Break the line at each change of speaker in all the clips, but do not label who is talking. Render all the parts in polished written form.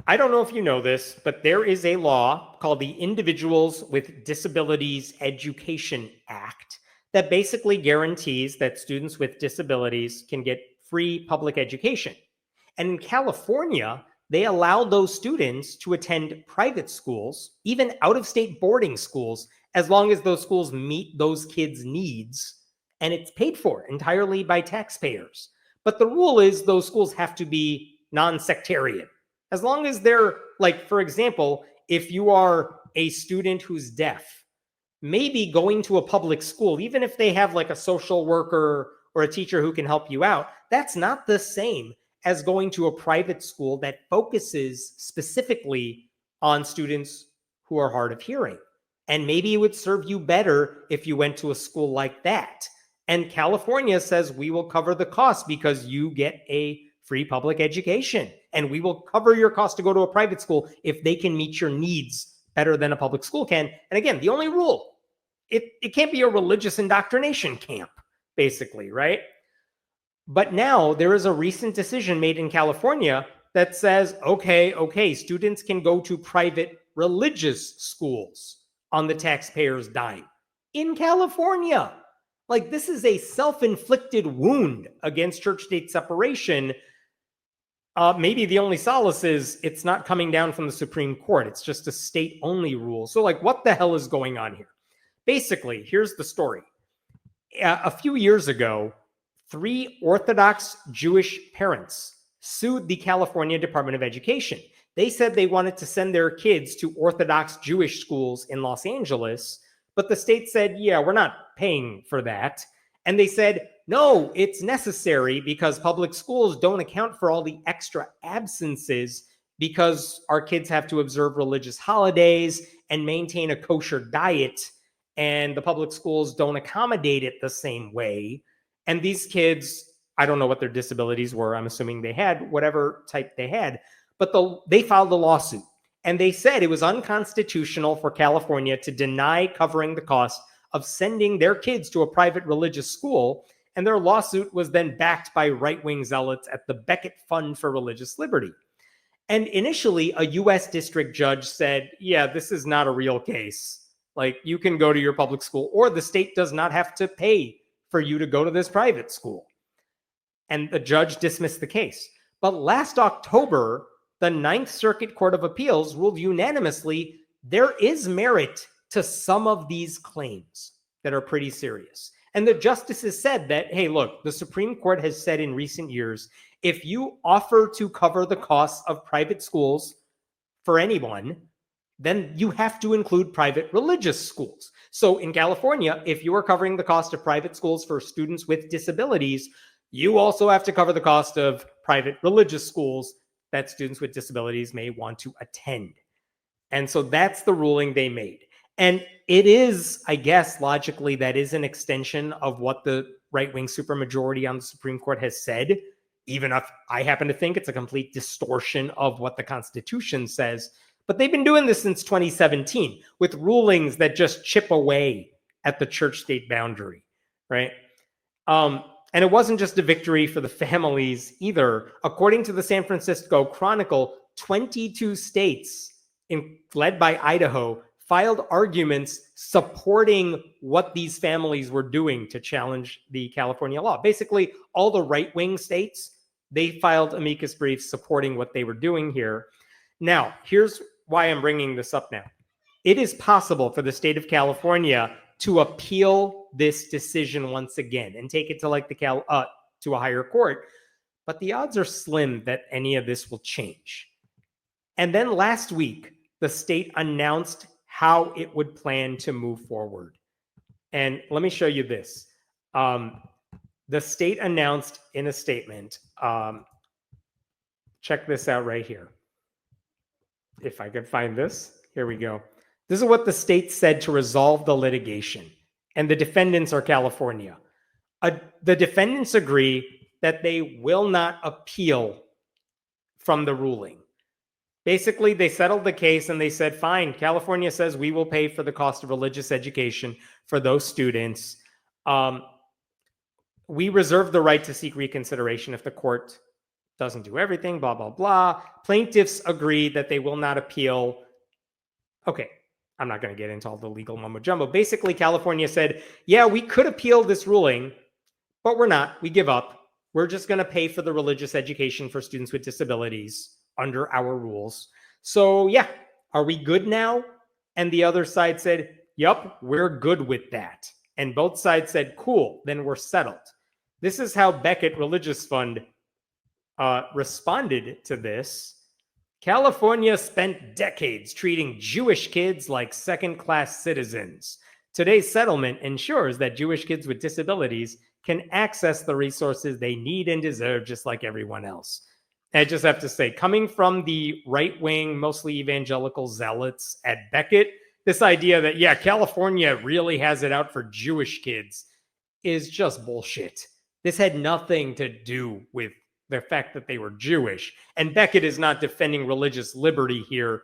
I don't know if you know this, but there is a law called the Individuals with Disabilities Education Act that basically guarantees that students with disabilities can get free public education. And in California, they allow those students to attend private schools, even out-of-state boarding schools, as long as those schools meet those kids' needs, and it's paid for entirely by taxpayers. But the rule is those schools have to be non-sectarian. As long as they're, like, for example, if you are a student who's deaf, maybe going to a public school, even if they have like a social worker or a teacher who can help you out, that's not the same as going to a private school that focuses specifically on students who are hard of hearing. And maybe it would serve you better if you went to a school like that. And California says we will cover the cost because you get a free public education, and we will cover your cost to go to a private school if they can meet your needs better than a public school can. And again, the only rule, it can't be a religious indoctrination camp, basically, right? But now there is a recent decision made in California that says, okay, students can go to private religious schools on the taxpayer's dime in California. Like, this is a self-inflicted wound against church-state separation. Maybe the only solace is it's not coming down from the Supreme Court. It's just a state-only rule. So, like, what the hell is going on here? Basically, here's the story. A few years ago, 3 Orthodox Jewish parents sued the California Department of Education. They said they wanted to send their kids to Orthodox Jewish schools in Los Angeles, but the state said, yeah, we're not paying for that. And they said, no, it's necessary because public schools don't account for all the extra absences because our kids have to observe religious holidays and maintain a kosher diet, and the public schools don't accommodate it the same way. And these kids, I don't know what their disabilities were. I'm assuming they had whatever type they had, but they filed a lawsuit. And they said it was unconstitutional for California to deny covering the cost of sending their kids to a private religious school. And their lawsuit was then backed by right-wing zealots at the Beckett Fund for Religious Liberty. And initially, a U.S. district judge said, yeah, this is not a real case. Like, you can go to your public school, or the state does not have to pay for you to go to this private school. And the judge dismissed the case. But last October, the Ninth Circuit Court of Appeals ruled unanimously there is merit to some of these claims that are pretty serious. And the justices said that, hey, look, the Supreme Court has said in recent years, if you offer to cover the costs of private schools for anyone, then you have to include private religious schools. So in California, if you are covering the cost of private schools for students with disabilities, you also have to cover the cost of private religious schools that students with disabilities may want to attend. And so that's the ruling they made. And it is, I guess, logically, that is an extension of what the right-wing supermajority on the Supreme Court has said, even if I happen to think it's a complete distortion of what the Constitution says. But they've been doing this since 2017 with rulings that just chip away at the church-state boundary, right? And it wasn't just a victory for the families either. According to the San Francisco Chronicle, 22 states, led by Idaho, filed arguments supporting what these families were doing to challenge the California law. Basically, all the right-wing states, they filed amicus briefs supporting what they were doing here. Now, here's why I'm bringing this up now. It is possible for the state of California to appeal this decision once again and take it to like to a higher court, but the odds are slim that any of this will change. And then last week, the state announced how it would plan to move forward. And let me show you this. The state announced in a statement, check this out right here. If I could find this, here we go. This is what the state said to resolve the litigation. And the defendants are California. The defendants agree that they will not appeal from the ruling. Basically, they settled the case and they said, fine, California says we will pay for the cost of religious education for those students. We reserve the right to seek reconsideration if the court doesn't do everything, blah, blah, blah. Plaintiffs agree that they will not appeal. Okay, I'm not going to get into all the legal mumbo jumbo. Basically, California said, yeah, we could appeal this ruling, but we're not. We give up. We're just going to pay for the religious education for students with disabilities under our rules. So, yeah, are we good now? And the other side said, yup, we're good with that. And both sides said, cool, then we're settled. This is how Beckett Religious Fund responded to this. California spent decades treating Jewish kids like second-class citizens. Today's settlement ensures that Jewish kids with disabilities can access the resources they need and deserve just like everyone else. I just have to say, coming from the right-wing, mostly evangelical zealots at Beckett, this idea that, yeah, California really has it out for Jewish kids is just bullshit. This had nothing to do with the fact that they were Jewish. And Beckett is not defending religious liberty here.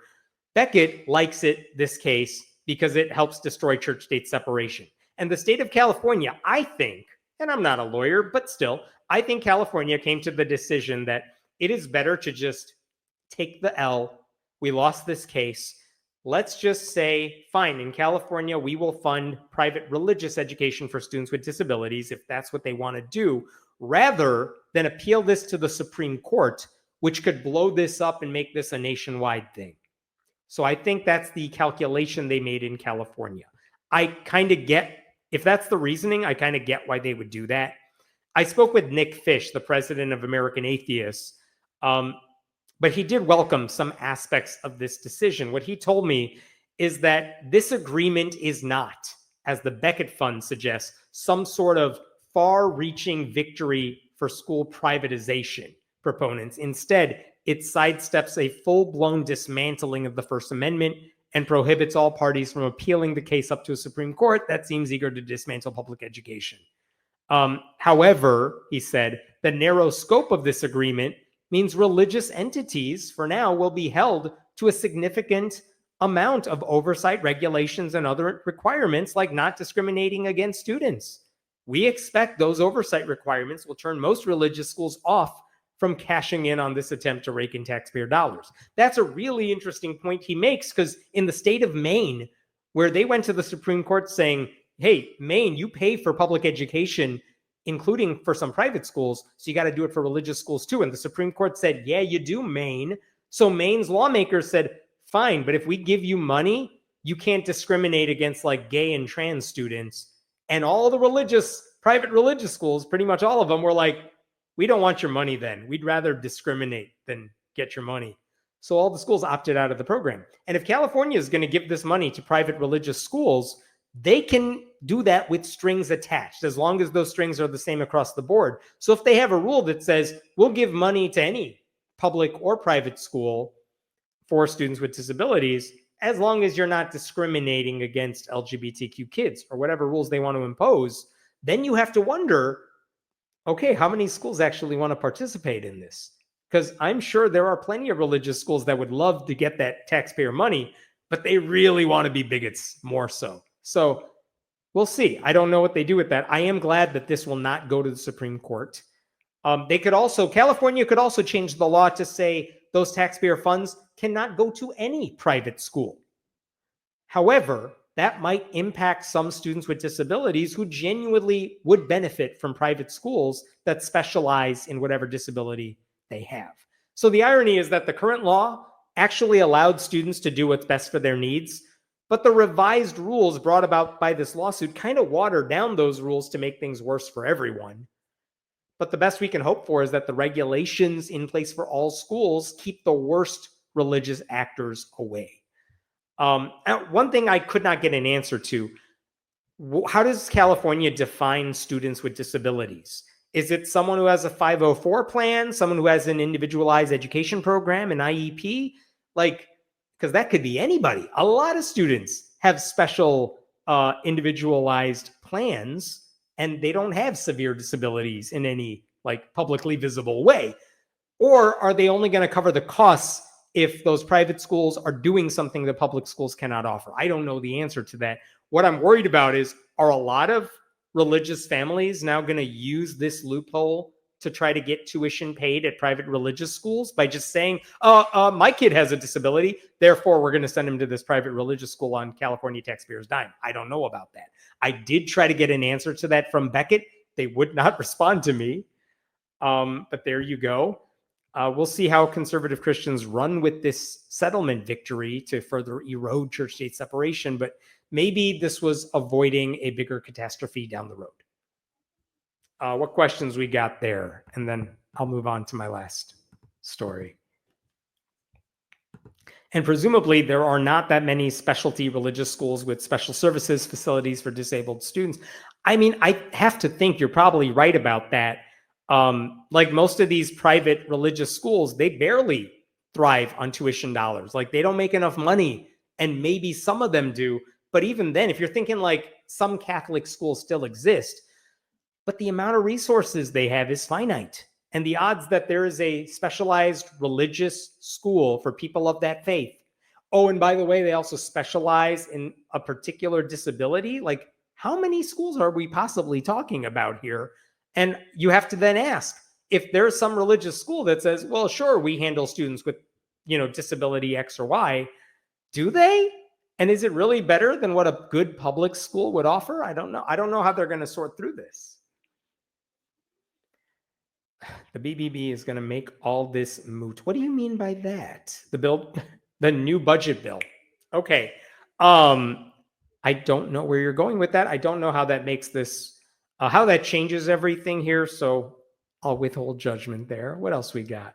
Beckett likes this case, because it helps destroy church-state separation. And the state of California, I think, and I'm not a lawyer, but still, I think California came to the decision that it is better to just take the L. We lost this case. Let's just say, fine, in California, we will fund private religious education for students with disabilities if that's what they want to do, rather than appeal this to the Supreme Court, which could blow this up and make this a nationwide thing. So I think that's the calculation they made in California. I kind of get, if that's the reasoning, I kind of get why they would do that. I spoke with Nick Fish, the president of American Atheists, but he did welcome some aspects of this decision. What he told me is that this agreement is not, as the Beckett Fund suggests, some sort of far-reaching victory for school privatization proponents. Instead, it sidesteps a full-blown dismantling of the First Amendment and prohibits all parties from appealing the case up to a Supreme Court that seems eager to dismantle public education. However, he said, the narrow scope of this agreement means religious entities, for now, will be held to a significant amount of oversight, regulations, and other requirements, like not discriminating against students. We expect those oversight requirements will turn most religious schools off from cashing in on this attempt to rake in taxpayer dollars. That's a really interesting point he makes, because in the state of Maine, where they went to the Supreme Court saying, hey, Maine, you pay for public education, including for some private schools, so you got to do it for religious schools too. And the Supreme Court said, yeah, you do, Maine. So Maine's lawmakers said, fine, but if we give you money, you can't discriminate against like gay and trans students. And all the private religious schools, pretty much all of them, were like, we don't want your money then. We'd rather discriminate than get your money. So all the schools opted out of the program. And if California is going to give this money to private religious schools, they can do that with strings attached, as long as those strings are the same across the board. So if they have a rule that says, we'll give money to any public or private school for students with disabilities, as long as you're not discriminating against LGBTQ kids or whatever rules they want to impose, then you have to wonder, okay, how many schools actually want to participate in this? Because I'm sure there are plenty of religious schools that would love to get that taxpayer money, but they really want to be bigots more so. So we'll see. I don't know what they do with that. I am glad that this will not go to the Supreme Court. California could also change the law to say those taxpayer funds cannot go to any private school. However, that might impact some students with disabilities who genuinely would benefit from private schools that specialize in whatever disability they have. So the irony is that the current law actually allowed students to do what's best for their needs, but the revised rules brought about by this lawsuit kind of watered down those rules to make things worse for everyone. But the best we can hope for is that the regulations in place for all schools keep the worst religious actors away. One thing I could not get an answer to, how does California define students with disabilities? Is it someone who has a 504 plan, someone who has an individualized education program, an IEP? Because that could be anybody. A lot of students have special individualized plans, and they don't have severe disabilities in any publicly visible way. Or are they only going to cover the costs if those private schools are doing something that public schools cannot offer? I don't know the answer to that. What I'm worried about is, are a lot of religious families now going to use this loophole to try to get tuition paid at private religious schools by just saying, my kid has a disability, therefore we're going to send him to this private religious school on California taxpayers' dime. I don't know about that. I did try to get an answer to that from Beckett. They would not respond to me. But there you go. We'll see how conservative Christians run with this settlement victory to further erode church-state separation, but maybe this was avoiding a bigger catastrophe down the road. What questions we got there? And then I'll move on to my last story. And presumably there are not that many specialty religious schools with special services facilities for disabled students. I mean, I have to think you're probably right about that. Like most of these private religious schools, they barely thrive on tuition dollars. Like they don't make enough money, and maybe some of them do. But even then, if you're thinking like some Catholic schools still exist, but the amount of resources they have is finite. And the odds that there is a specialized religious school for people of that faith. Oh, and by the way, they also specialize in a particular disability. Like, how many schools are we possibly talking about here? And you have to then ask, if there's some religious school that says, well, sure, we handle students with, disability X or Y, do they? And is it really better than what a good public school would offer? I don't know. I don't know how they're going to sort through this. The BBB is going to make all this moot. What do you mean by that? The new budget bill. Okay. I don't know where you're going with that. I don't know how that makes this, how that changes everything here. So I'll withhold judgment there. What else we got?